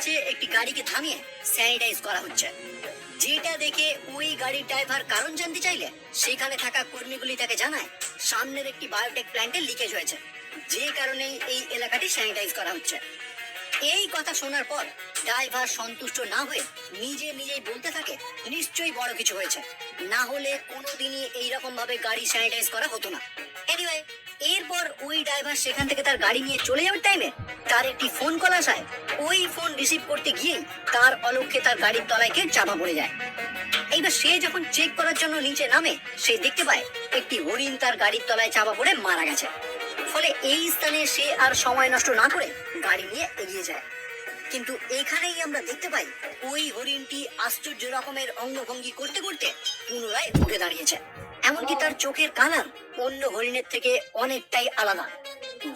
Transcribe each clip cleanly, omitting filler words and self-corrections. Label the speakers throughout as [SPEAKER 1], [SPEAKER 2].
[SPEAKER 1] কাছে একটি গাড়িকে থামিয়ে স্যানিটাইজ করা হচ্ছে, যেটা দেখে ওই গাড়ির ড্রাইভার কারণ জানতে চাইলে সেখানে থাকা কর্মীগুলি তাকে জানায় সামনের একটি বায়োটেক প্ল্যান্টে লিকেজ হয়েছে, যে কারণে এই এলাকাটি স্যানিটাইজ করা হচ্ছে। এই কথা শোনার পর ড্রাইভার সন্তুষ্ট না হয়ে নিজেই বলতে থাকে নিশ্চয়ই বড় কিছু হয়েছে, না হলে কোনোদিনই এইরকম ভাবে গাড়ি স্যানিটাইজ করা হতো না। এনিওয়ে, এরপর ওই ড্রাইভার সেখান থেকে তার গাড়ি নিয়ে চলে যাওয়ার টাইমে তার একটি ফোন কল আসায় ওই ফোন রিসিভ করতে গিয়েই তার অলক্ষ্যে তার গাড়ির তলায় কেউ চাপা পড়ে যায়। এইবার সে যখন চেক করার জন্য নিচে নামে সে দেখতে পায় একটি হরিণ তার গাড়ির তলায় চাপা পড়ে মারা গেছে। ফলে এই স্থানে সে আর সময় নষ্ট না করে গাড়ি নিয়ে এগিয়ে যায়। কিন্তু এখানেই আমরা দেখতে পাই ওই হরিণটি আশ্চর্য রকমের অঙ্গভঙ্গি করতে করতে পুনরায় উঠে দাঁড়িয়েছে, এমনকি তার চোখের কালার অন্য হরিণের থেকে অনেকটাই আলাদা,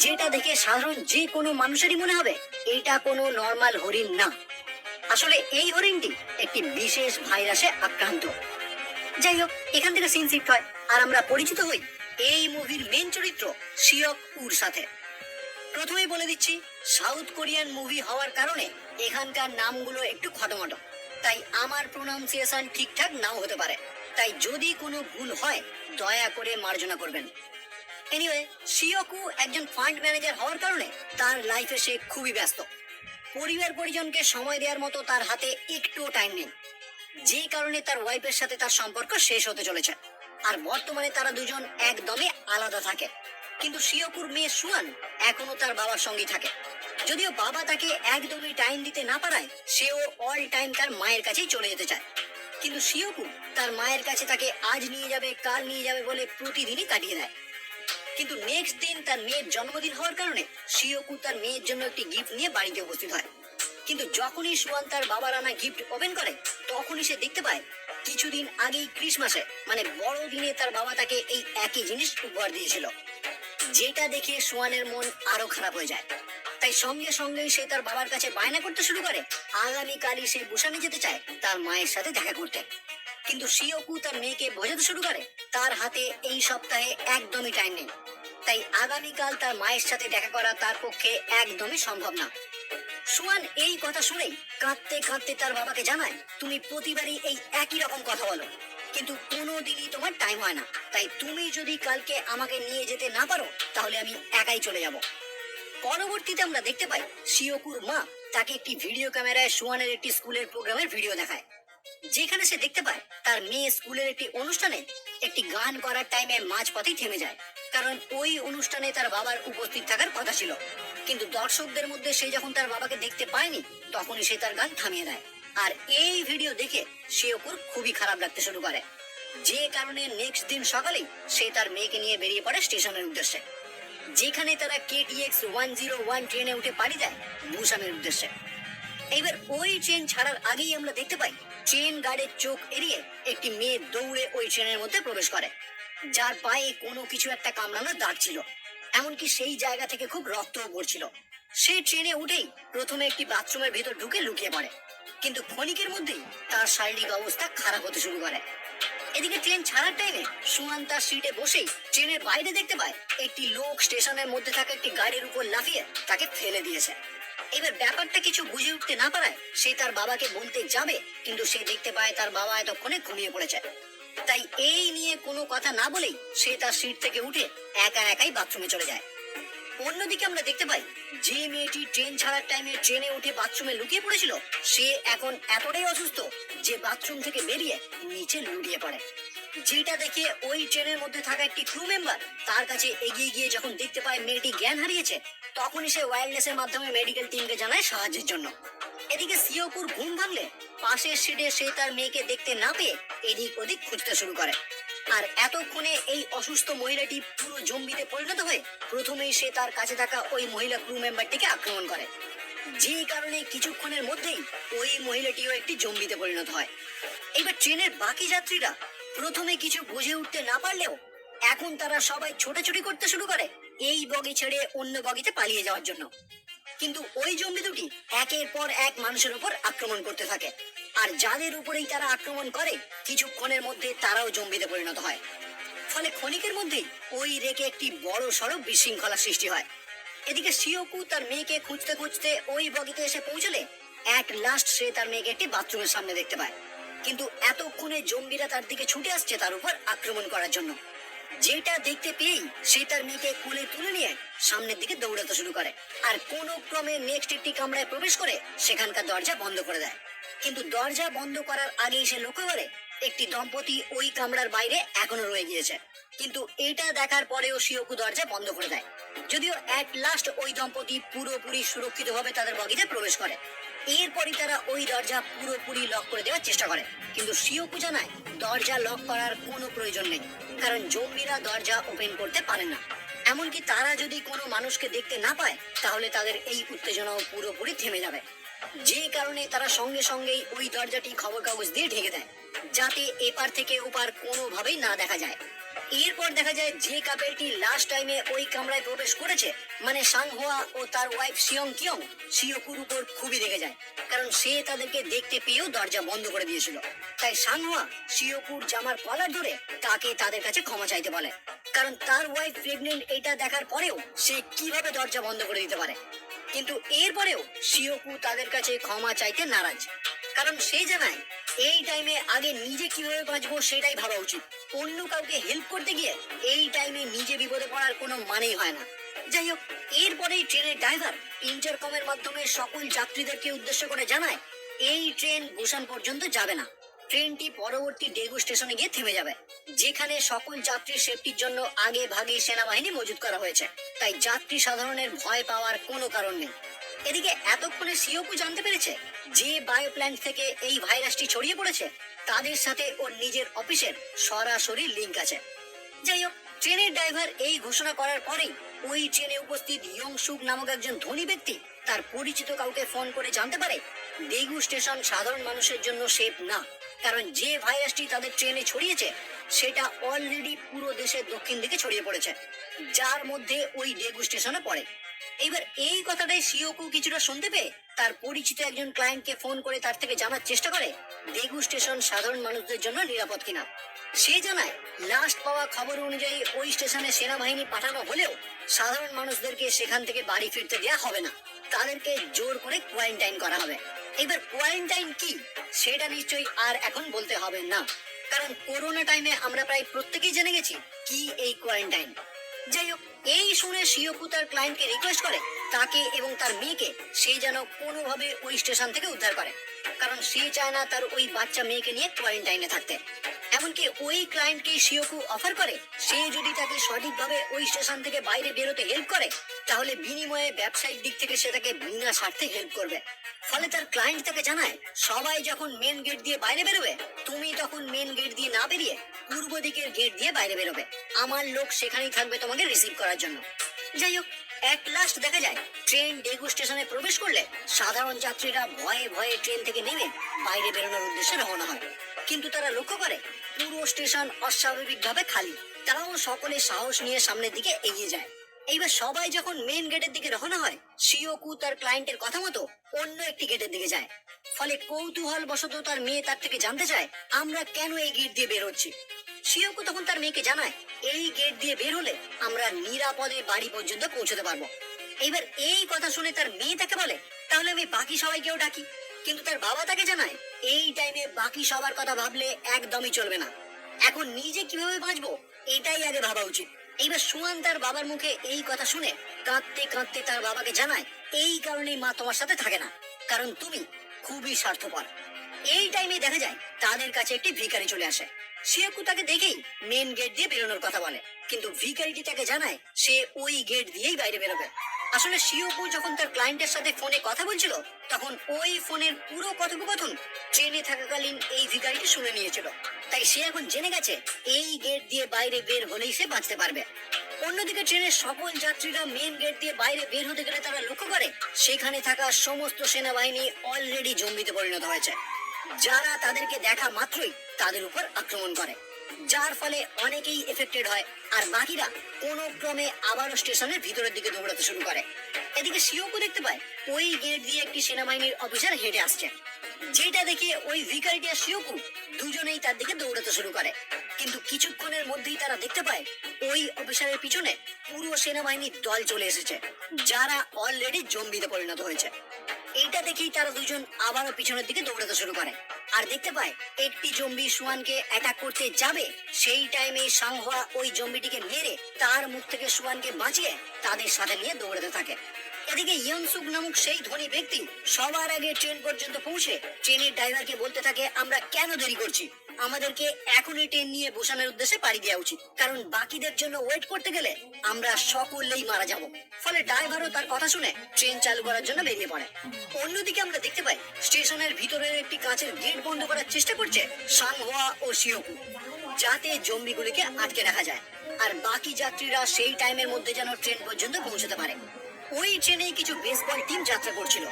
[SPEAKER 1] যেটা দেখে সাধারণ যে কোনো মানুষেরই মনে হবে এটা কোনো নর্মাল হরিণ না। আসলে এই হরিণটি একটি বিশেষ ভাইরাসে আক্রান্ত। যাই হোক, এখান থেকে সিন শিফট হয় আর আমরা পরিচিত হই এই মুভির মেন চরিত্র শিওক উর সাথে। প্রথমেই বলে দিচ্ছি, সাউথ কোরিয়ান মুভি হওয়ার কারণে এখানকার নামগুলো একটু খটোমটো, তাই আমার প্রোনাউন্সিয়েশন ঠিকঠাক নাও হতে পারে, তাই যদি কোনো ভুল হয় দয়া করে মার্জনা করবেন। এনিওয়ে, শিওকু একজন ফান্ড ম্যানেজার হওয়ার কারণে তার লাইফে সে খুবই ব্যস্ত। পরিবার পরিজনকে সময় দেওয়ার মতো তার হাতে একটুও টাইম নেই, যে কারণে তার ওয়াইফের সাথে তার সম্পর্ক শেষ হতে চলেছে। আর বর্তমানে তারা দুজন একদমই আলাদা থাকে। কিন্তু শিওকুর মেয়ে সুয়ান এখনো তার বাবার সঙ্গেই থাকে, যদিও বাবা তাকে একদমই টাইম দিতে না পারায় সেও অল টাইম তার মায়ের কাছেই চলে যেতে চায়। কিন্তু শিওকু তার মায়ের কাছে তাকে আজ নিয়ে যাবে কাল নিয়ে যাবে বলে প্রতিদিনই কাটিয়ে দেয়। কিন্তু নেক্সট দিন তার মেয়ের জন্মদিন হওয়ার কারণে শিওকু তার মেয়ের জন্য একটি গিফট নিয়ে বাড়িতে উপস্থিত হয়। কিন্তু যখনই সুয়ান তার বাবার আনা গিফট ওপেন করে তখনই সে দেখতে পায় কিছুদিন আগেই ক্রিসমাসে মানে বড়দিনে তার বাবা তাকে এই একই জিনিস উপহার দিয়েছিল, যেটা দেখে সুয়ানের মন আরো খারাপ হয়ে যায়। তাই সঙ্গে সঙ্গেই সে তার বাবার কাছে বায়না করতে শুরু করে আগামীকালই সে বুসানে যেতে চায় তার মায়ের সাথে দেখা করতে। কিন্তু শিওকু তার মেয়েকে বোঝাতে শুরু করে তার হাতে এই সপ্তাহে একদমই টাইম নেই, তাই আগামীকাল তার মায়ের সাথে দেখা করা তার পক্ষে একদমই সম্ভব না। সুয়ান এই কথা শুনেই কাঁদতে কাঁদতে তার বাবাকে জানায়, তুমি প্রতিবারই এই একই রকম কথা বলো, কিন্তু কোনোদিনই তোমার টাইম হয় না, তাই তুমি যদি কালকে আমাকে নিয়ে যেতে না পারো তাহলে আমি একাই চলে যাব। পরবর্তীতে আমরা দেখতে পাই শিওকুর মা তাকে একটি ভিডিও ক্যামেরায় সুয়ানের একটি স্কুলের প্রোগ্রামের ভিডিও দেখায়, যেখানে সে দেখতে পায় তার মেয়ে স্কুলের একটি অনুষ্ঠানে একটি গান করার টাইমে মাঝপথেই থেমে যায়, কারণ ওই অনুষ্ঠানে তার বাবার উপস্থিত থাকার কথা ছিল। কিন্তু দর্শকদের মধ্যে সে যখন তার বাবাকে দেখতে পায়নি তখনই সে তার গান থামিয়ে দেয়। আর এই ভিডিও দেখে শিওকুর খুবই খারাপ লাগতে শুরু করে, যে কারণে নেক্সট দিন সকালেই সে তার মেয়েকে নিয়ে বেরিয়ে পড়ে স্টেশনের উদ্দেশ্যে, যেখানে তারা KTX 101 ট্রেনে উঠে পাড়ি দেয় বুসানের উদ্দেশ্যে। এবার ওই ট্রেন ছাড়ার আগেই আমরা দেখতে পাই ট্রেন গার্ডের চোখ এড়িয়ে একটি মেয়ে দৌড়ে ওই ট্রেনের মধ্যে প্রবেশ করে, যার পায়ে কোনো কিছু একটা কামড়ানোর দাগ ছিল, এমনকি সেই জায়গা থেকে খুব রক্তও পড়ছিল। সে ট্রেনে উঠেই প্রথমে একটি বাথরুমের ভেতর ঢুকে লুকিয়ে পড়ে, কিন্তু ক্ষণিকের মধ্যেই তার শারীরিক অবস্থা খারাপ হতে শুরু করে। এদিকে ট্রেন ছাড়ার টাইমে সুয়ান তার সিটে বসেই ট্রেনের বাইরে দেখতে পায় একটি লোক স্টেশনের মধ্যে থাকা একটি গাড়ির উপর লাফিয়ে তাকে ফেলে দিয়েছে। এবার ব্যাপারটা কিছু বুঝে উঠতে না পারায় সে তার বাবাকে বলতে যাবে, কিন্তু সে দেখতে পায় তার বাবা এতক্ষণে ঘুমিয়ে পড়েছে। তাই এই নিয়ে কোনো কথা না বলেই সে তার সিট থেকে উঠে একা একাই বাথরুমে চলে যায়। অন্যদিকে আমরা দেখতে পাই যে মেয়েটি ট্রেন ছাড়ার টাইমে ট্রেনে উঠে বাথরুমে লুকিয়ে পড়েছিল সে এখন এতটাই অসুস্থ যে বাথরুম থেকে বেরিয়ে নিচে লুটিয়ে পড়ে, যেটা দেখে ওই ট্রেনের মধ্যে থাকা একটি ক্রু মেম্বার তার কাছে এগিয়ে গিয়ে যখন দেখতে পায় মেয়েটি জ্ঞান হারিয়েছে তখনই সে ওয়্যারলেসের মাধ্যমে মেডিকেল টিমকে জানায় সাহায্যের জন্য। এদিকে শিওকুর ঘুম ভাঙলে পাশের সিটে সে তার মেয়েকে দেখতে না পেয়ে এদিক ওদিক খুঁজতে শুরু করে। আর এতক্ষণে এই অসুস্থ মহিলাটি পুরো জম্বিতে পরিণত হয়ে প্রথমেই সে তার কাছে থাকা ওই মহিলা ক্রু মেম্বারটিকে আক্রমণ করে, যে কারণে কিছুক্ষণের মধ্যেই ওই মহিলাটিও একটি জম্বিতে পরিণত হয়। এবার ট্রেনের বাকি যাত্রীরা প্রথমে কিছু বুঝে উঠতে না পারলেও এখন তারা সবাই ছোটাছুটি করতে শুরু করে এই বগি ছেড়ে অন্য বগিতে পালিয়ে যাওয়ার জন্য। কিন্তু ওই জম্বি দুটি একের পর এক মানুষের উপর আক্রমণ করতে থাকে, আর যাদের উপরেই তারা আক্রমণ করে কিছুক্ষণের মধ্যে তারাও জম্বিতে পরিণত হয়। ফলে ক্ষণিকের মধ্যেই ওই রেকে একটি বড় সড়ো বিশৃঙ্খলা সৃষ্টি হয়। এদিকে শিওকু তার মেয়েকে খুঁজতে খুঁজতে ওই বগিতে এসে পৌঁছলে এক লাস্ট সে তার মেয়েকে একটি বাথরুমের সামনে দেখতে পায়, কিন্তু এতক্ষণে জম্বিরা তার দিকে ছুটে আসছে তার উপর আক্রমণ করার জন্য। যেটা দেখতে পেয়েই সে তার মেয়েকে কোলে তুলে নিয়ে সামনের দিকে দৌড়াতে শুরু করে, আর কোন ক্রমে নেক্সট একটি কামরায় প্রবেশ করে সেখানকার দরজা বন্ধ করে দেয়। কিন্তু দরজা বন্ধ করার আগেই সে লক্ষ্য করে একটি দম্পতি ওই কামরার বাইরে এখনো রয়ে গিয়েছে। কিন্তু এটা দেখার পরেও শিওকু দরজা বন্ধ করে দেয়, যদিও এট লাস্ট ওই দম্পতি পুরোপুরি সুরক্ষিতভাবে তাদের বগিতে প্রবেশ করে। এরপরই তারা ওই দরজা পুরোপুরি লক করে দেওয়ার চেষ্টা করে, কিন্তু শিওকু জানায় দরজা লক করার কোনো প্রয়োজন নেই, কারণ জম্বিরা দরজা ওপেন করতে পারে না। এমনকি তারা যদি কোনো মানুষকে দেখতে না পায় তাহলে তাদের এই উত্তেজনাও পুরোপুরি থেমে যাবে, যে কারণে তারা সঙ্গে সঙ্গেই ওই দরজাটি খবর কাগজ দিয়ে ঢেকে দেয়, যাতে এপার থেকে ওপার কোনোভাবেই না দেখা যায়। এরপর দেখা যায় যে কাপেলটি লাস্ট টাইমে ওই কামরায় প্রবেশ করেছে, মানে সাংহোয়া ও তার ওয়াইফ সিয়ং কিয়ং, শিওকুর উপর খুবই রেগে যায়, কারণ সে তাদেরকে দেখতে পেয়েও দরজা বন্ধ করে দিয়েছিল। তাই সাংহোয়া শিওকুর জামার কলার ধরে তাকে তাদের কাছে ক্ষমা চাইতে বলে, কারণ তার ওয়াইফ প্রেগনেন্ট এটা দেখার পরেও সে কিভাবে দরজা বন্ধ করে দিতে পারে। কিন্তু এরপরেও শিওকু তাদের কাছে ক্ষমা চাইতে নারাজ, কারণ সে জানায় এই টাইমে আগে নিজে কিভাবে বাঁচবো সেটাই ভাবা উচিত। অন্য কাউকে হেল্প করতে গিয়ে এই টাইমে নিজে বিপদে পড়ার কোনো মানেই হয় না। যাই হোক, এরপরেই ট্রেনের ড্রাইভার ইন্টারকমের মাধ্যমে সকল যাত্রীদেরকে উদ্দেশ্য করে জানায় এই ট্রেন বুসান পর্যন্ত যাবে না, ট্রেনটি পরবর্তী ডেগু স্টেশনে গিয়ে থেমে যাবে, যেখানে সকল যাত্রীর সেফটির জন্য আগে ভাগে সেনাবাহিনী মজুত করা হয়েছে, তাই যাত্রী সাধারণের ভয় পাওয়ার কোনো কারণ নেই। এদিকে এতক্ষণে শিওকু জানতে পেরেছে যে বায়ো প্ল্যান্ট থেকে এই ভাইরাসটি ছড়িয়ে পড়েছে তাদের সাথে ওর নিজের অফিসের সরাসরি লিংক আছে। যাই হোক, ট্রেনের ড্রাইভার এই ঘোষণা করার পরেই ওই ট্রেনে উপস্থিত ইয়ংসুক নামক একজন ধনী ব্যক্তি তার পরিচিত কাউকে ফোন করে জানতে পারে ডেগু স্টেশন সাধারণ মানুষের জন্য সেফ না, কারণ যে ভাইরাসটি তাদের ট্রেনে ছড়িয়েছে সেটা অলরেডি পুরো দেশের দক্ষিণ দিকে ছড়িয়ে পড়েছে, যার মধ্যে ওই ডেগু স্টেশনে পড়ে। এবার এই কথাটাই শিওকু কিছুটা শুনতে পেয়ে তার পরিচিত একজন ক্লায়েন্টকে ফোন করে তার থেকে জানার চেষ্টা করে ডেগু স্টেশন সাধারণ মানুষদের জন্য নিরাপদ কিনা। সে জানায় লাস্ট পাওয়া খবর অনুযায়ী ওই স্টেশনে সেনাবাহিনী পাঠানো হলেও সাধারণ মানুষদেরকে সেখান থেকে বাড়ি ফিরতে দেওয়া হবে না, তাদেরকে জোর করে কোয়ারেন্টাইন করা হবে। এবার কোয়ারেন্টাইন কি সেটা নিশ্চয়ই আর এখন বলতে হবে না, কারণ করোনা টাইমে আমরা প্রায় প্রত্যেকেই জেনে গেছি কি এই কোয়ারেন্টাইন। যাই হোক, এই শুনে শিওকু তার ক্লায়েন্টকে রিকোয়েস্ট করে তাকে এবং তার মেয়েকে সে যেন কোনোভাবে ওই স্টেশন থেকে উদ্ধার করে, কারণ সে চায় না তার ওই বাচ্চা মেয়েকে নিয়ে কোয়ারেন্টাইনে থাকতে। এমনকি ওই ক্লায়েন্টকে শিওকু অফার করে সে যদি তাকে সঠিকভাবে ওই স্টেশন থেকে বাইরে বেরোতে হেল্প করে তাহলে বিনিময়ে ব্যবসায়িক দিক থেকে সে তাকে বিনা স্বার্থে হেল্প করবে। ফলে তার ক্লায়েন্ট তাকে জানায় সবাই যখন মেন গেট দিয়ে বাইরে বেরোবে তুমি তখন মেন গেট দিয়ে না বেরিয়ে পূর্ব দিকের গেট দিয়ে বাইরে বেরোবে, আমার লোক সেখানেই থাকবে তোমাকে রিসিভ করার জন্য। যাই হোক, এট লাস্ট দেখা যায় ট্রেন ডেগু স্টেশনে প্রবেশ করলে সাধারণ যাত্রীরা ভয়ে ভয়ে ট্রেন থেকে নেমে বাইরে বেরোনোর উদ্দেশ্যে রওনা হয়, কিন্তু তারা লক্ষ্য করে পুরো স্টেশন অস্বাভাবিকভাবে খালি। তারাও সকলে সাহস নিয়ে সামনের দিকে এগিয়ে যায়। এইবার সবাই যখন মেন গেটের দিকে রওনা হয় শিওকু তার ক্লায়েন্টের কথা মতো অন্য একটি গেটের দিকে যায়। ফলে কৌতূহল বশত তার মেয়ে তার থেকে জানতে চায় আমরা কেন এই গেট দিয়ে বের হচ্ছি। শিওকু তখন তার মেয়েকে জানায় এই গেট দিয়ে বের হলে আমরা নিরাপদে বাড়ি পর্যন্ত পৌঁছতে পারবো। এইবার এই কথা শুনে তার মেয়ে তাকে বলে তাহলে আমি বাকি সবাইকেও ডাকি, কিন্তু তার বাবা তাকে জানায় এই টাইমে বাকি সবার কথা ভাবলে একদমই চলবে না, এখন নিজে কিভাবে বাঁচবো এটাই আগে ভাবা উচিত। এইবার সুয়ান তার বাবার মুখে এই কথা শুনে কাঁদতে কাঁদতে তার বাবাকে জানায় এই কারণেই মা তোমার সাথে থাকে না, কারণ তুমি খুবই স্বার্থপর। এই টাইমে দেখা যায় তাদের কাছে একটি ভিখারি চলে আসে। শিওকু তাকে দেখেই মেন গেট দিয়ে বেরোনোর কথা বলে, কিন্তু ভিখারিটি তাকে জানায় সে ওই গেট দিয়েই বাইরে বেরোবে। আসলে শিওকু যখন তার ক্লায়েন্টের সাথে ফোনে কথা বলছিল তখন ওই ফোনের পুরো কথোপকথন ট্রেনে থাকাকালীন এই ভিখারিটি শুনে নিয়েছিল, তাই সে এখন জেনে গেছে এই গেট দিয়ে বাইরে বের হলেই সে বাঁচতে পারবে। অন্যদিকে ট্রেনের সকল যাত্রীরা মেন গেট দিয়ে বাইরে বের হতে গেলে তারা লক্ষ্য করে সেখানে থাকা সমস্ত সেনাবাহিনী অলরেডি জম্বিতে পরিণত হয়েছে, যারা তাদেরকে দেখা মাত্রই তাদের উপর আক্রমণ করে, যার ফলে অনেকেই এফেক্টেড হয় আর বাকিরা কোনো ক্রমে আবারও স্টেশনের ভিতরের দিকে দৌড়াতে শুরু করে। এদিকে শিওকু দেখতে পায় ওই গেট দিয়ে একটি সেনাবাহিনীর অফিসার হেঁটে আসছে, যেটা দেখে ওই ভিখারিটি আর শিওকু দুজনেই তার দিকে দৌড়াতে শুরু করে। কিন্তু কিছুক্ষণের মধ্যেই তারা দেখতে পায় ওই অফিসারের পিছনে পুরো সেনাবাহিনীর দল চলে এসেছে, যারা অলরেডি জম্বিতে পরিণত হয়েছে। এটা দেখেই তারা দুজন আবারও পিছনের দিকে দৌড়াতে শুরু করে আর দেখতে পায় একটি জম্বি সুয়ানকে অ্যাটাক করতে যাবে। সেই টাইমে সাংহোয়া ওই জম্বিটিকে মেরে তার মুখ থেকে সুয়ানকে বাঁচিয়ে তাদের সাথে নিয়ে দৌড়াতে থাকে। এদিকে ইয়ংসুক নামক সেই ধনী ব্যক্তি সবার আগে ট্রেন পর্যন্ত পৌঁছে ট্রেনের ড্রাইভারকে বলতে থাকে, আমরা কেন দেরি করছি, আমাদেরকে এখনই ট্রেন নিয়ে বুসানের উদ্দেশ্যে পাড়ি দেওয়া উচিত, কারণ বাকিদের জন্য ওয়েট করতে গেলে আমরা সকলেই মারা যাব। ফলে ড্রাইভারও তার কথা শুনে ট্রেন চালু করার জন্য বেরিয়ে পড়ে। অন্যদিকে আমরা দেখতে পাই স্টেশনের ভিতরের একটি কাঁচের গেট বন্ধ করার চেষ্টা করছে সাংহোয়া ও শিওকু, যাতে জম্বিগুলিকে আটকে রাখা যায় আর বাকি যাত্রীরা সেই টাইমের মধ্যে যেন ট্রেন পর্যন্ত পৌঁছতে পারে। ওই ট্রেনে কিছু বেসবল টিম যাত্রা করছিল,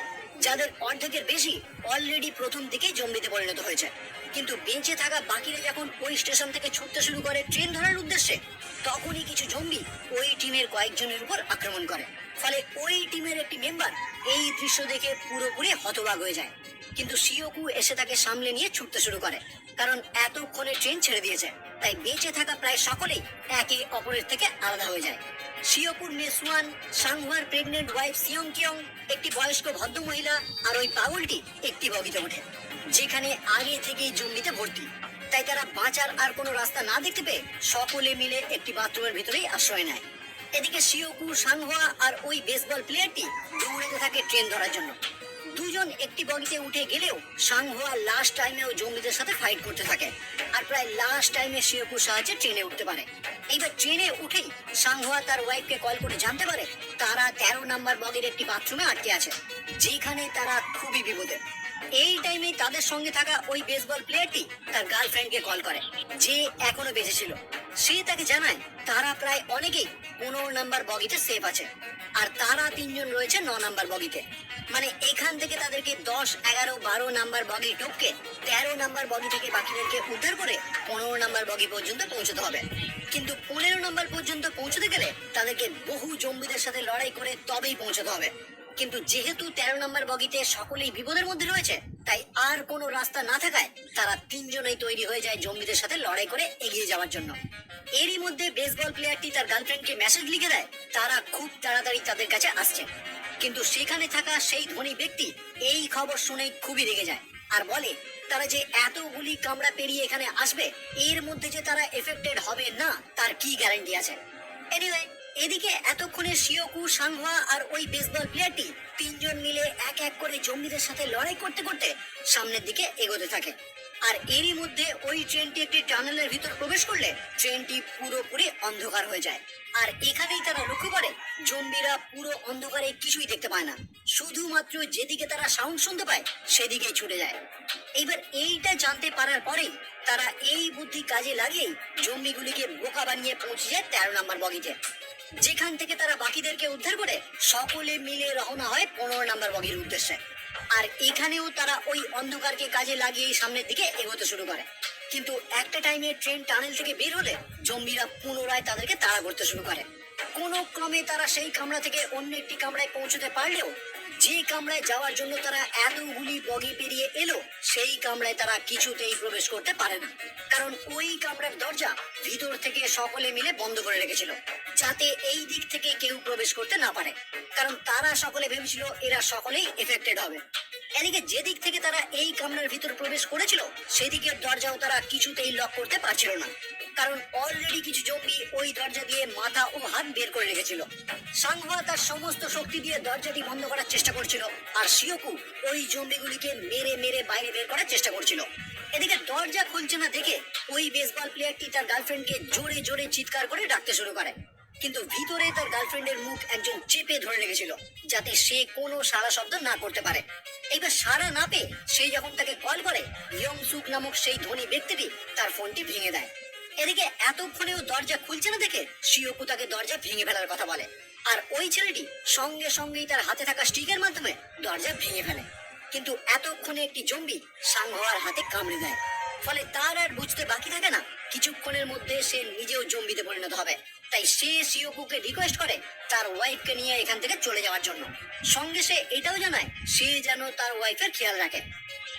[SPEAKER 1] যাদের অর্ধেকের বেশি অলরেডি প্রথম দিকেই জম্বিতে পরিণত হয়েছে। কিন্তু বেঁচে থাকা বাকিরা যখন ওই স্টেশন থেকে ছুটতে শুরু করে ট্রেন ধরার উদ্দেশ্যে, তখনই কিছু জম্বি ওই টিমের কয়েকজনের উপর আক্রমণ করে। ফলে ওই টিমের একটি মেম্বার এই দৃশ্য দেখে পুরোপুরি হতবাক হয়ে যায়। কিন্তু শিওকু এসে তাকে সামলে নিয়ে ছুটতে শুরু করে, কারণ এতক্ষণে ট্রেন ছেড়ে দিয়েছে, তাই বেঁচে থাকা প্রায় সকলেই একে অপরের থেকে আলাদা হয়ে যায়। শিওকুর মেয়ে সুয়ান, সাংহোয়ার প্রেগনেন্ট ওয়াইফ সিয়ং কিয়ং, একটি বয়স্ক ভদ্র মহিলা আর ওই পাগলটি একটি বগিতে ওঠে, যেখানে আগে থেকেই জম্বিতে ভর্তি। তাই তারা বাঁচার আর কোনো রাস্তা না দেখতে পেয়ে সকলে মিলে একটি বাথরুমের ভিতরেই আশ্রয় নেয়। এদিকে শিওকু, সাংহোয়া আর ওই বেসবল প্লেয়ারটি দৌড়াতে থাকে ট্রেন ধরার জন্য। দুজন একটি বগিতে উঠে গেলেও সাংহোয়া লাস্ট টাইমেও জঙ্গিদের সাথে ফাইট করতে থাকে আর প্রায় লাস্ট টাইমে শিওকুর সাহায্যে ট্রেনে উঠতে পারে। এইবার ট্রেনে উঠেই সাংহোয়া তার ওয়াইফকে কল করে জানতে পারে তারা 13 নাম্বার বগির একটি বাথরুমে আটকে আছে, যেখানে তারা খুবই বিপদে। এই টাইমে তাদের সঙ্গে থাকা ওই বেসবল প্লেয়ারটি তার গার্লফ্রেন্ডকে কল করে, যে এখনো বেঁচে ছিল। সে তাকে জানায় তারা প্রায় অনেকেই 15 নাম্বার বগিতে সেফ আছে আর তারা 3 জন রয়েছে 9 নাম্বার বগিতে। মানে এখান থেকে তাদেরকে 10, 11, 12 নাম্বার বগি টপকে 13 নাম্বার বগি থেকে বাকিদেরকে উদ্ধার করে 15 নাম্বার বগি পর্যন্ত পৌঁছতে হবে। কিন্তু 15 নাম্বার পর্যন্ত পৌঁছতে গেলে তাদেরকে বহু জম্বিদের সাথে লড়াই করে তবেই পৌঁছতে হবে। কিন্তু যেহেতু 13 নাম্বার বগিতে সকলেই বিপদের মধ্যে রয়েছে, তাই আর কোনো রাস্তা না থাকায় তারা 3 জনেই তৈরি হয়ে যায় জম্বিদের সাথে লড়াই করে এগিয়ে যাওয়ার জন্য। এরই মধ্যে বেসবল প্লেয়ারটি তার গার্লফ্রেন্ডকে মেসেজ লিখে দেয় তারা খুব তাড়াতাড়ি তাদের কাছে আসছে। কিন্তু সেখানে থাকা সেই ধনী ব্যক্তি এই খবর শুনেই খুবই রেগে যায় আর বলে তারা যে এতগুলি কামড়া পেরিয়ে এখানে আসবে, এর মধ্যে যে তারা এফেক্টেড হবে না তার কি গ্যারান্টি আছে। এনিওয়ে, এদিকে এতক্ষণে শিওকু, সাংহোয়া আর ওই বেসবল প্লেয়ারটি 3 জন মিলে এক এক করে জম্বিদের সাথে লড়াই করতে করতে সামনের দিকে এগোতে থাকে। আর এরই মধ্যে ওই ট্রেনটি একটি টানেলের ভিতর প্রবেশ করলে ট্রেনটি পুরোপুরি অন্ধকার হয়ে যায়। আর এখানেই তারা লক্ষ্য করে জম্বিরা পুরো অন্ধকারে কিছুই দেখতে পায় না, শুধুমাত্র যেদিকে তারা সাউন্ড শুনতে পায় সেদিকেই ছুটে যায়। এইবার এইটা জানতে পারার পরেই তারা এই বুদ্ধি কাজে লাগিয়ে জম্বিগুলিকে বোকা বানিয়ে পৌঁছে যায় 13 নাম্বার বগিতে, যেখান থেকে তারা বাকিদেরকে উদ্ধার করে সকলে মিলে রওনা হয় 15 নাম্বার বগির উদ্দেশ্যে। আর এখানেও তারা ওই অন্ধকারকে কাজে লাগিয়ে সামনের দিকে এগোতে শুরু করে। কিন্তু একটা টাইমে ট্রেন টানেল থেকে বের হলে জম্বিরা পুনরায় তাদেরকে তাড়া করতে শুরু করে। কোনো ক্রমে তারা সেই কামরা থেকে অন্য একটি কামরায় পৌঁছতে পারলেও যে কামরায় যাওয়ার জন্য তারা এতগুলি বগি পেরিয়ে এলো, সেই কামরায় তারা কিছুতেই প্রবেশ করতে পারে না, কারণ ওই কামরার দরজা ভিতর থেকে সকলে মিলে বন্ধ করে রেখেছিল, যাতে এই দিক থেকে কেউ প্রবেশ করতে না পারে, কারণ তারা সকলে ভেবেছিল এরা সকলেই এফেক্টেড হবে। এদিকে যেদিক থেকে তারা এই কামরার ভিতর প্রবেশ করেছিল সেদিকের দরজাও তারা কিছুতেই লক করতে পারছিল না, কারণ অলরেডি কিছু জম্বি ওই দরজা দিয়ে মাথা ও হাত বের করে রেখেছিল। সাংহোয়া তার সমস্ত শক্তি দিয়ে দরজাটি বন্ধ করার চেষ্টা করছিল আর শিওকু ওই জম্বিগুলিকে মেরে মেরে বাইরে বের করার চেষ্টা করছিল। এদিকে দরজা খুলছে না দেখে ওই বেসবল প্লেয়ারটি তার গার্লফ্রেন্ডকে জোরে জোরে চিৎকার করে ডাকতে শুরু করে, কিন্তু ভিতরে তার গার্লফ্রেন্ডের মুখ একজন চেপে ধরে রেখেছিল, যাতে সে কোনো সাড়া শব্দ না করতে পারে। এইবার সাড়া না পেয়ে সে যখন তাকে কল করে, ইয়ংসুক নামক সেই ধনী ব্যক্তিটি তার ফোনটি ভেঙে দেয়। এদিকে এতক্ষণেও দরজা খুলছে না দেখে শিওকু তাকে দরজা ভেঙে ফেলার কথা বলে, আর ওই ছেলেটি সঙ্গে সঙ্গেই তার হাতে থাকা স্টিকের মাধ্যমে দরজা ভেঙে ফেলে। কিন্তু এতক্ষণে একটি জম্বি সাংহোয়ার হাতে কামড়ে দেয়, ফলে তার আর বুঝতে বাকি থাকে না কিছুক্ষণের মধ্যে সে নিজেও জম্বিতে পরিণত হবে। তাই সে শিওকুকে রিকোয়েস্ট করে তার ওয়াইফকে নিয়ে এখান থেকে চলে যাওয়ার জন্য। সঙ্গে সে এটাও জানায় সে যেন তার ওয়াইফের খেয়াল রাখে।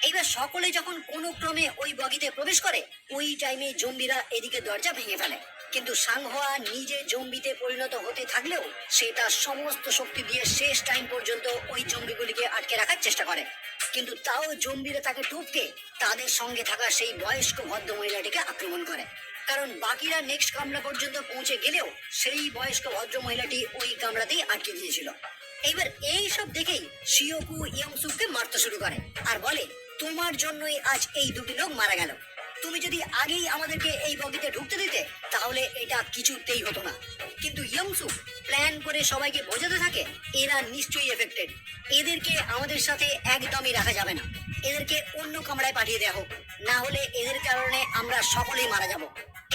[SPEAKER 1] এইবার সকলে যখন কোনো ক্রমে ওই বগিতে প্রবেশ করে, ওই টাইমে জম্বিরা এদিকে দরজা ভেঙে ফেলে। কিন্তু সাংহোয়া নিজে জম্বিতে পরিণত হতে থাকলেও সে তার সমস্ত শক্তি দিয়ে শেষ টাইম পর্যন্ত ওই জম্বিগুলিকে আটকে রাখার চেষ্টা করে। কিন্তু তাও জম্বিরা তাকে টপকে তাদের সঙ্গে থাকা সেই বয়স্ক ভদ্র মহিলাটিকে আক্রমণ করে। কারণ বাকিরা নেক্সট কামরা পর্যন্ত পৌঁছে গেলেও সেই বয়স্ক ভদ্র মহিলাটি ওই কামরাতেই আটকে গিয়েছিল। এইবার এই সব দেখেই শিওকু ইয়ংসুককে মারতে শুরু করে আর বলে, তোমার জন্যই আজ এই দুটি লোক মারা গেল। তুমি যদি আগেই আমাদেরকে এই বগিতে ঢুকতে দিতে তাহলে এটা কিছুতেই হতো না। কিন্তু ইয়ংসুক প্ল্যান করে সবাইকে বোঝাতে থাকে এরা নিশ্চয়ই এফেক্টেড, এদেরকে আমাদের সাথে একদমই রাখা যাবে না, এদেরকে অন্য কামরায় পাঠিয়ে দেওয়া হোক, না হলে এদের কারণে আমরা সকলেই মারা যাব।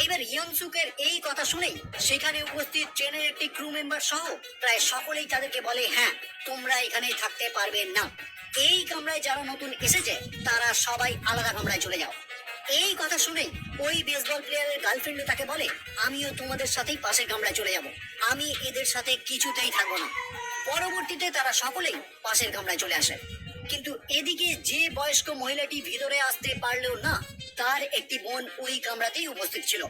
[SPEAKER 1] এইবার ইয়ংসুকের এই কথা শুনেই সেখানে উপস্থিত ট্রেনের একটি ক্রু মেম্বার সহ প্রায় সকলেই তাদেরকে বলে, হ্যাঁ তোমরা এখানে থাকতে পারবে না, এই কামরায় যারা নতুন এসেছে তারা সবাই আলাদা কামরায় চলে যাও। এই কথা শুনেই ওই বেসবল প্লেয়ারের গার্লফ্রেন্ডও তাকে বলে, আমিও তোমাদের সাথেই পাশের কামরায় চলে যাব, আমি এদের সাথে কিছুতেই থাকবো না। পরবর্তীতে তারা সকলেই পাশের কামরায় চলে আসে। কিন্তু এদিকে যে বয়স্ক মহিলাটি ভিতরে আসতে পারলেও না, তার একটি বোন ওই কামরাতেই উপস্থিত ছিল।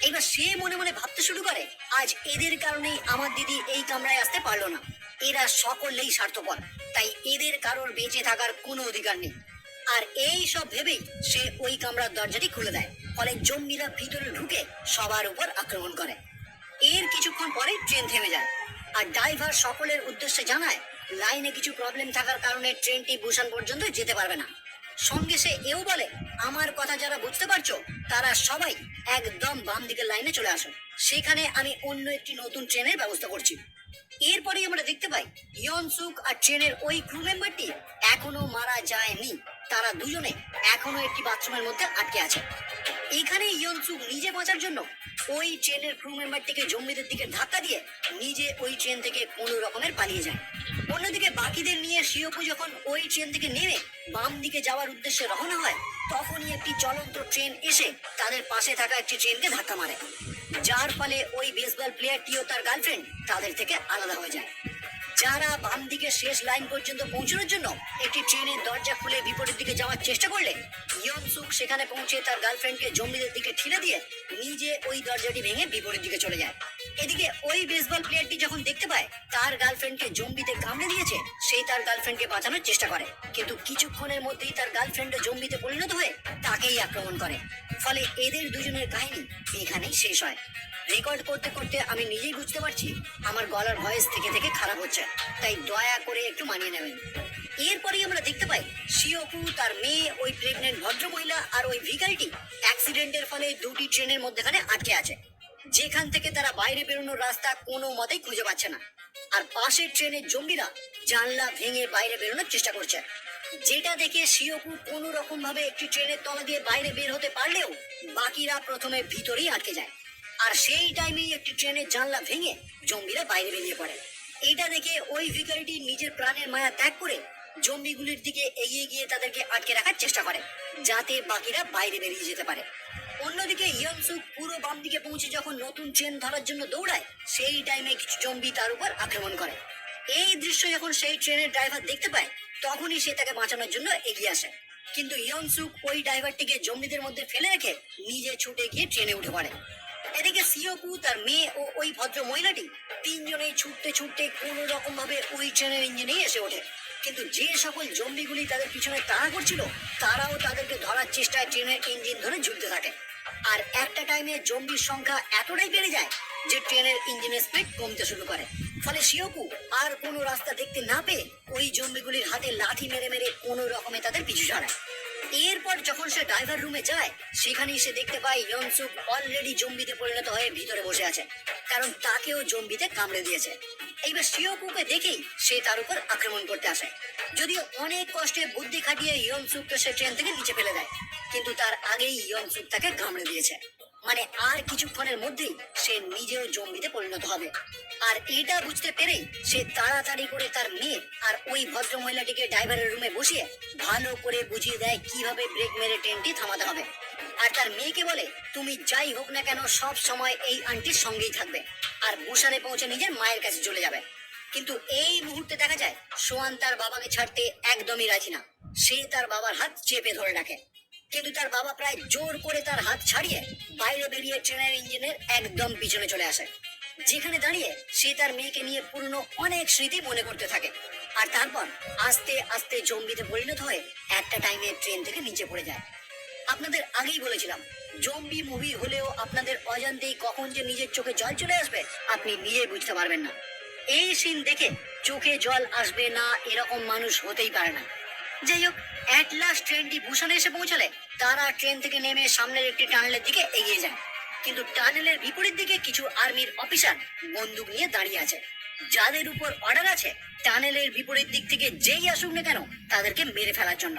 [SPEAKER 1] এবার সে মনে মনে ভাবতে শুরু করে, আজ এদের কারণেই আমার দিদি এই কামরায় আসতে পারলো না, এরা সকলেই স্বার্থপর, তাই এদের কারোর বেঁচে থাকার কোনো অধিকার নেই। আর এই সব ভেবেই সে ওই কামরার দরজাটি খুলে দেয়, ফলে জম্বিরা ভিতরে ঢুকে সবার উপর আক্রমণ করে। এর কিছুক্ষণ পরে ট্রেন থেমে যায় আর ড্রাইভার সকলের উদ্দেশ্যে জানায় লাইনে কিছু প্রবলেম থাকার কারণে ট্রেনটি বুসান পর্যন্ত যেতে পারবে না। সঙ্গে সে এও বলে, আমার কথা যারা বুঝতে পারছো তারা সবাই একদম বাম দিকের লাইনে চলে আসো, সেখানে আমি অন্য একটি নতুন ট্রেনের ব্যবস্থা করছি। এরপরেই আমরা দেখতে পাই ইয়নসুক আর ট্রেনের ওই ক্রু মেম্বারটি এখনো মারা যায়নি, তারা দুজনে এখনো একটি বাথরুমের মধ্যে আটকে আছে। এখানে ইয়নসুক নিজে বাঁচার জন্য ওই ট্রেনের ক্রু মেম্বারটিকে জম্বিদের দিকে ধাক্কা দিয়ে নিজে ওই ট্রেন থেকে কোনো রকমের পালিয়ে যায়। অন্যদিকে বাকিদের নিয়ে শিওকু যখন ওই ট্রেন থেকে নেমে বাম দিকে যাওয়ার উদ্দেশ্যে রওনা হয়, তখনই একটি চলন্ত ট্রেন এসে তাদের পাশে থাকা একটি ট্রেনকে ধাক্কা মারে, যার ফলে ওই বেসবল প্লেয়ারটিও তার গার্লফ্রেন্ড তাদের থেকে আলাদা হয়ে যায়। যারা বাম দিকে শেষ লাইন পর্যন্ত পৌঁছানোর জন্য একটি ট্রেনের দরজা খুলে বিপরীত দিকে যাওয়ার চেষ্টা করলে ইয়নসুক সেখানে পৌঁছে তার গার্লফ্রেন্ডকে জম্বিদের দিকে ঠেলে দিয়ে নিজে ওই দরজাটি ভেঙে বিপরীত দিকে চলে যায়। এদিকে ওই বেসবল প্লেয়ারটি যখন দেখতে পায় তার গার্লফ্রেন্ডকে জম্বিতে কামড়ে দিয়েছে, সেই তার গার্লফ্রেন্ডকে বাঁচানোর চেষ্টা করে, কিন্তু কিছুক্ষণের মধ্যেই তার গার্লফ্রেন্ড জম্বিতে পরিণত হয়ে তাকেই আক্রমণ করে। ফলে এদের দুজনের কাহিনী এখানেই শেষ হয়। রেকর্ড করতে করতে আমি নিজেই বুঝতে পারছি আমার গলার ভয়েস থেকে থেকে খারাপ হচ্ছে, তাই দয়া করে একটু মানিয়ে নেবেন। এরপরেই আমরা দেখতে পাই শিওকু, তার মেয়ে, ওই প্রেগনেন্ট ভদ্রমহিলা আর ওই ভিখারিটি অ্যাক্সিডেন্টের ফলে দুটি ট্রেনের মধ্যেখানে আটকে আছে, যেখান থেকে তারা বাইরে বেরোনোর রাস্তা কোনো মতেই খুঁজে পাচ্ছে না। আর পাশের ট্রেনের জম্বিরা জানলা ভেঙে বাইরে বেরোনোর চেষ্টা করছে, যেটা দেখে শিওকু কোনো রকম ভাবে একটি ট্রেনের তলা দিয়ে বাইরে বের হতে পারলেও বাকিরা প্রথমে ভিতরেই আটকে যায়। আর সেই টাইমেই একটি ট্রেনের জানলা ভেঙে জম্বিরা বাইরে বেরিয়ে পড়ে। এইটা দেখে ওই ভিখারিটি নিজের প্রাণের মায়া ত্যাগ করে জম্বিগুলির দিকে এগিয়ে গিয়ে তাদেরকে আটকে রাখার চেষ্টা করে, যাতে বাকিরা বাইরে বেরিয়ে যেতে পারে। অন্যদিকে ইয়নসুক পুরো বাম দিকে পৌঁছে যখন নতুন ট্রেন ধরার জন্য দৌড়ায়, সেই টাইমে কিছু জম্বি তার উপর আক্রমণ করে। এই দৃশ্য যখন সেই ট্রেনের ড্রাইভার দেখতে পায়, তখনই সে তাকে বাঁচানোর জন্য এগিয়ে আসে। কিন্তু ইয়নসুক ওই ড্রাইভারটিকে জম্বিদের মধ্যে ফেলে রেখে নিজে ছুটে গিয়ে ট্রেনে উঠে পড়ে। এদিকে সিওকু, তার মেয়ে ও ওই ভদ্র মহিলাটি তিনজনেই ছুটতে ছুটতে কোনো রকম ভাবে ওই ট্রেনের ইঞ্জিনেই এসে ওঠে। কিন্তু যে সকল জম্বিগুলি তাদের পিছনে তাড়া করছিল, তারাও তাদেরকে ধরার চেষ্টায় ট্রেনের ইঞ্জিন ধরে ঝুলতে থাকে। আর একটা টাইমে জম্বির সংখ্যা এতটাই বেড়ে যায় যে ট্রেনের ইঞ্জিনের স্পিড কমতে শুরু করে। ফলে শিওকু আর কোনো রাস্তা দেখতে না পেয়ে ওই জম্বিগুলির হাতে লাঠি মেরে মেরে কোনো রকমে তাদের পিছু ছাড়ায়। এরপর যখন সে ড্রাইভার রুমে যায়, সেখানেই সে দেখতে পায় ইয়নসুক অলরেডি জম্বিতে পরিণত হয়ে ভিতরে বসে আছে, কারণ তাকেও জম্বিতে কামড়ে দিয়েছে। এইবার শিওকুকে দেখেই সে তার উপর আক্রমণ করতে আসে। যদিও অনেক কষ্টে বুদ্ধি খাটিয়ে ইয়নসুককে সে ট্রেন থেকে নিচে ফেলে দেয়, কিন্তু তার আগেই ইয়নসুক তাকে কামড়ে দিয়েছে। মানে আর কিছুক্ষণের মধ্যেই সে নিজেও জম্বিতে পরিণত হবে। আর এটা বুঝতে পেরেই সে তাড়াতাড়ি করে তার মেয়ে আর ওই ভদ্র মহিলাটিকে ড্রাইভারের রুমে বসিয়ে ভালো করে বুঝিয়ে দেয় কিভাবে ব্রেক মেরে ট্রেনটি থামাতে হবে। আর তার মেয়েকে বলে, তুমি যাই হোক না কেন সব সময় এই আন্টির সঙ্গেই থাকবে আর বুসানে পৌঁছে নিজের মায়ের কাছে চলে যাবে। কিন্তু এই মুহূর্তে দেখা যায় সোয়ান তার বাবাকে ছাড়তে একদমই রাজি না, সে তার বাবার হাত চেপে ধরে রাখে। কিন্তু তার বাবা প্রায় জোর করে তার হাত ছাড়িয়ে বাইরে বেরিয়ে ট্রেনের ইঞ্জিনের একদম পিছনে চলে আসে, যেখানে দাঁড়িয়ে সে তার মেয়েকে নিয়ে পুরনো অনেক স্মৃতি মনে করতে থাকে। আর তারপর আস্তে আস্তে জম্বিতে পরিণত হয়ে একটা টাইমে ট্রেন থেকে নিচে পড়ে যায়। আপনাদের আগেই বলেছিলাম, জম্বি মুভি হলেও আপনাদের অজান্তেই কখন যে নিজের চোখে জল চলে আসবে আপনি নিজে বুঝতে পারবেন না। এই সিন দেখে চোখে জল আসবে না এরকম মানুষ হতেই পারে না। যাই হোক, অ্যাট লাস্ট ট্রেনটি বুসানে এসে পৌঁছালে তারা ট্রেন থেকে নেমে সামনের একটি টানেলের দিকে এগিয়ে যায়। কিন্তু টানেলের বিপরীত দিকে কিছু আর্মির অফিসার বন্দুক নিয়ে দাঁড়িয়ে আছে, যাদের উপর অর্ডার আছে টানেলের বিপরীত দিক থেকে যেই আসুক না কেন তাদেরকে মেরে ফেলার জন্য।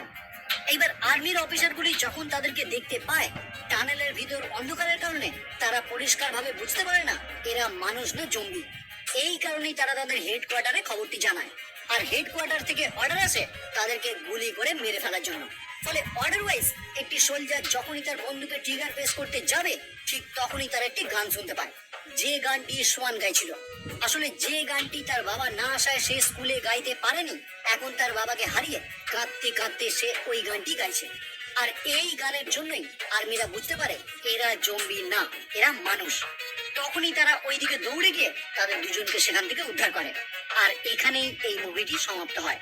[SPEAKER 1] এইবার আর্মির অফিসারগুলি যখন তাদেরকে দেখতে পায়, টানেলের ভিতর অন্ধকারের কারণে তারা পরিষ্কারভাবে বুঝতে পারে না এরা মানুষ না জম্বি। এই কারণেই তারা তাদের হেডকোয়ার্টারে খবরটি জানায়, আর হেডকোয়ার্টার থেকে অর্ডার আসে তাদেরকে গুলি করে মেরে ফেলার জন্য। ফলে অর্ডার ওয়াইজ একটি সোলজার যখনই তার বন্দুকে ট্রিগার প্রেস করতে যাবে ঠিক তখনই তার একটি গান শুনতে পায়, যে গানটি সোয়ান গাইছিল। আসলে যে গানটি তার বাবা না আসায় সে স্কুলে গাইতে পারেনি, এখন তার বাবাকে হারিয়ে কাঁদতে কাঁদতে সে ওই গানটি গাইছে। আর এই গানের জন্যই আর্মিরা বুঝতে পারে এরা জম্বি না, এরা মানুষ। তখনই তারা ওইদিকে দৌড়ে গিয়ে তাদের দুজনকে সেখান থেকে উদ্ধার করে। আর এখানেই এই মুভিটি সমাপ্ত হয়।